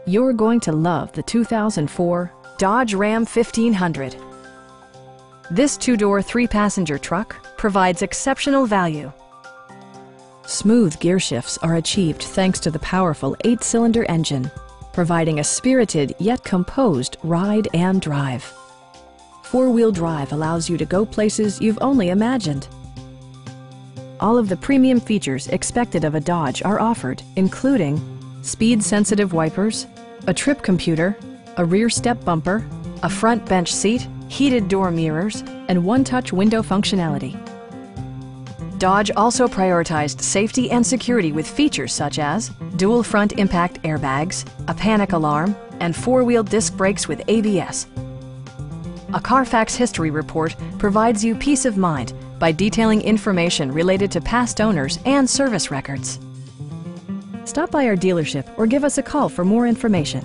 You're going to love the 2004 Dodge Ram 1500. This two-door, three-passenger truck provides exceptional value. Smooth gear shifts are achieved thanks to the powerful 8-cylinder engine, providing a spirited yet composed ride and drive. Four-wheel drive allows you to go places you've only imagined. All of the premium features expected of a Dodge are offered, including speed-sensitive wipers, a trip computer, a rear step bumper, a front bench seat, heated door mirrors, and one-touch window functionality. Dodge also prioritized safety and security with features such as dual front impact airbags, a panic alarm, and four-wheel disc brakes with ABS. A Carfax history report provides you peace of mind by detailing information related to past owners and service records. Stop by our dealership or give us a call for more information.